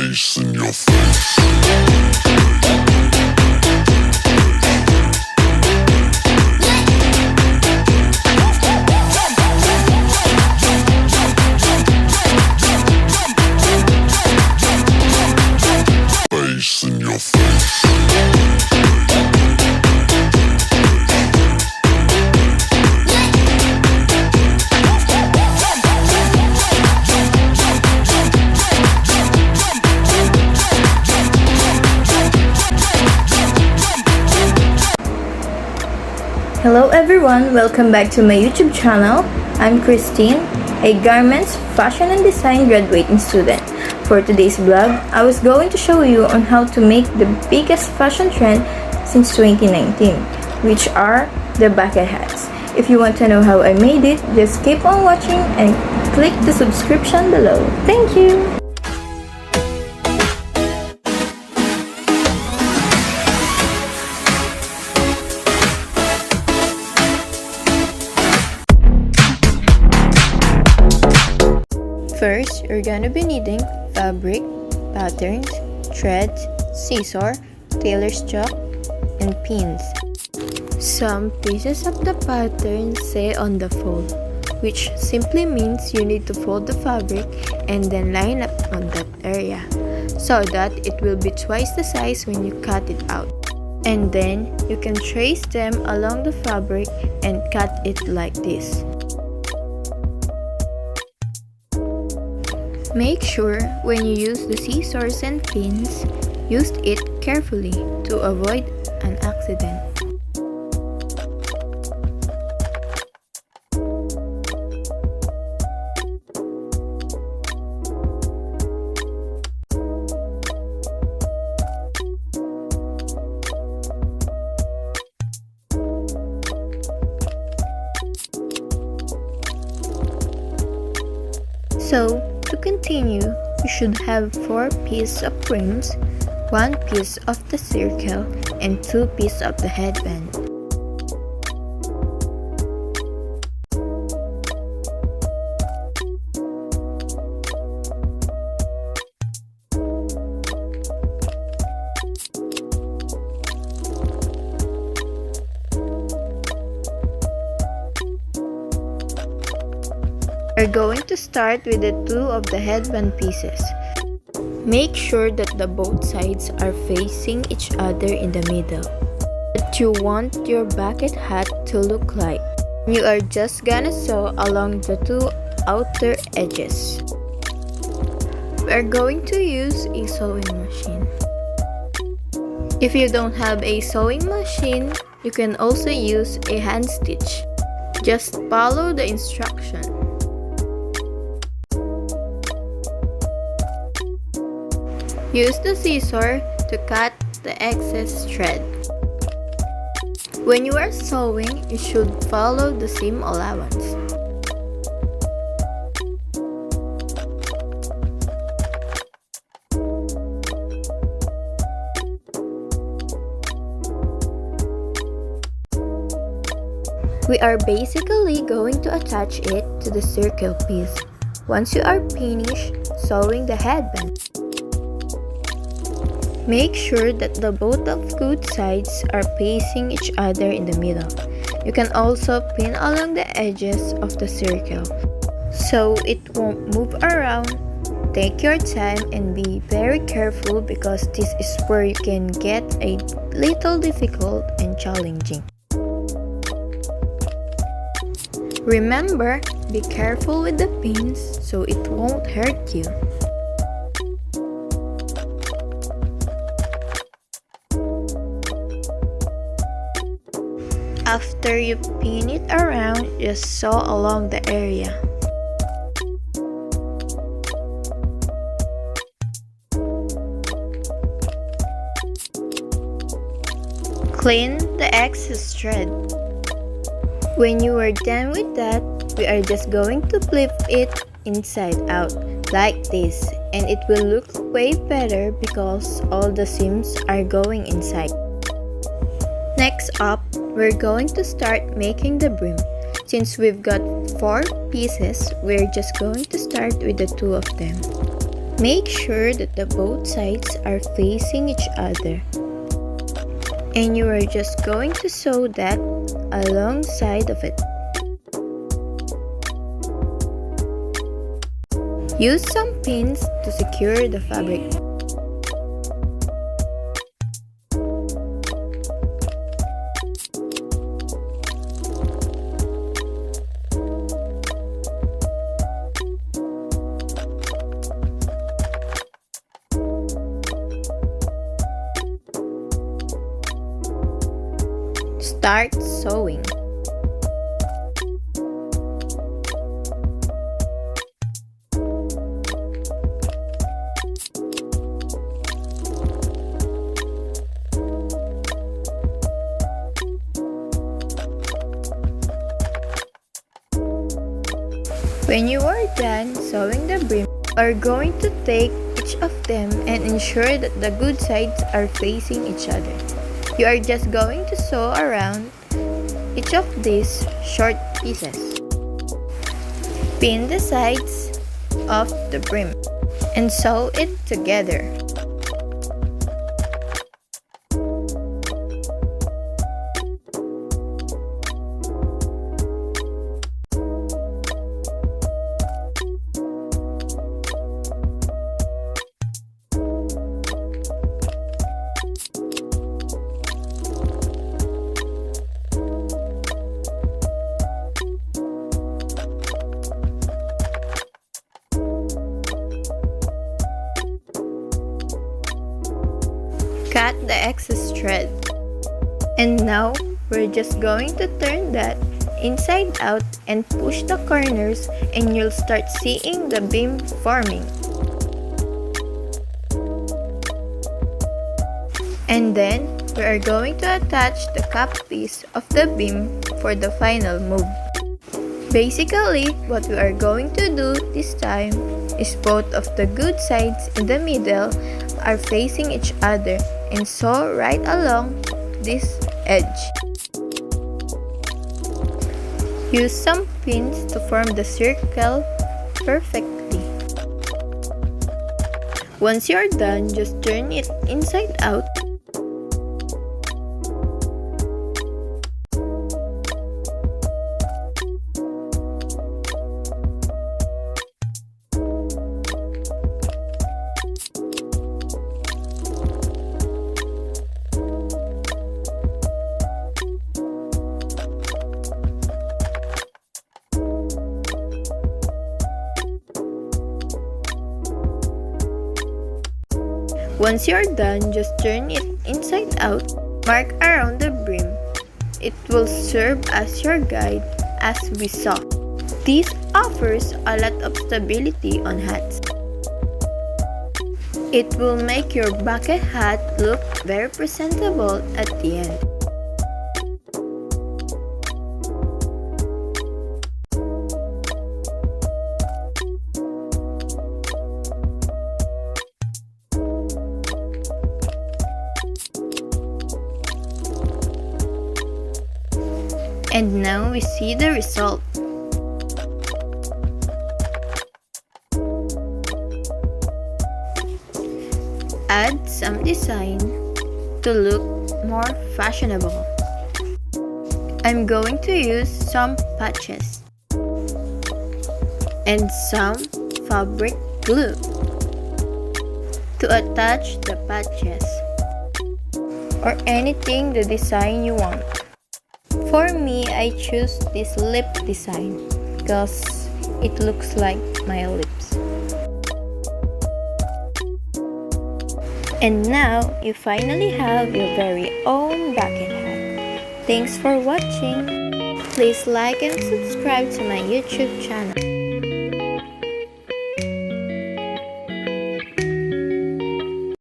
Bass in your face. Bass in your face. Hello everyone, welcome back to my YouTube channel. I'm Christine, a garments, fashion and design graduating student. For today's vlog, I was going to show you on how to make the biggest fashion trend since 2019, which are the bucket hats. If you want to know how I made it, just keep on watching and click the subscription below. Thank you! First, you're gonna be needing fabric, patterns, threads, scissor, tailor's chalk, and pins. Some pieces of the pattern say on the fold, which simply means you need to fold the fabric and then line up on that area, so that it will be twice the size when you cut it out. And then, you can trace them along the fabric and cut it like this. Make sure when you use the scissors and pins, use it carefully to avoid an accident. So, to continue, you should have 4 pieces of rims, 1 piece of the circle, and 2 pieces of the headband. We're going to start with the 2 of the headband pieces. Make sure that the both sides are facing each other in the middle. What you want your bucket hat to look like. You are just gonna sew along the 2 outer edges. We're going to use a sewing machine. If you don't have a sewing machine, you can also use a hand stitch. Just follow the instruction. Use the scissor to cut the excess thread. When you are sewing, you should follow the seam allowance. We are basically going to attach it to the circle piece. Once you are finished sewing the headband, make sure that the both of good sides are facing each other in the middle. You can also pin along the edges of the circle, so it won't move around. Take your time and be very careful because this is where you can get a little difficult and challenging. Remember, be careful with the pins so it won't hurt you. After you pin it around, just sew along the area. Clean the excess thread. When you are done with that, we are just going to flip it inside out like this, and it will look way better because all the seams are going inside. Next up, we're going to start making the brim. Since we've got 4 pieces, we're just going to start with the 2 of them. Make sure that the both sides are facing each other. And you are just going to sew that alongside of it. Use some pins to secure the fabric. Start sewing. When you are done sewing the brim, you are going to take each of them and ensure that the good sides are facing each other. You are just going to sew around each of these short pieces. Pin the sides of the brim and sew it together. Cut the excess thread. And now, we're just going to turn that inside out and push the corners, and you'll start seeing the beam forming. And then, we are going to attach the cap piece of the beam for the final move. Basically, what we are going to do this time is both of the good sides in the middle are facing each other and sew right along this edge. Use some pins to form the circle perfectly. Once you're done, just turn it inside out. Once you're done, just turn it inside out. Mark around the brim. It will serve as your guide as we saw. This offers a lot of stability on hats. It will make your bucket hat look very presentable at the end. And now we see the result. Add some design to look more fashionable. I'm going to use some patches and some fabric glue to attach the patches or anything the design you want. For me, I choose this lip design because it looks like my lips. And now, you finally have your very own bucket hat. Thanks for watching. Please like and subscribe to my YouTube channel.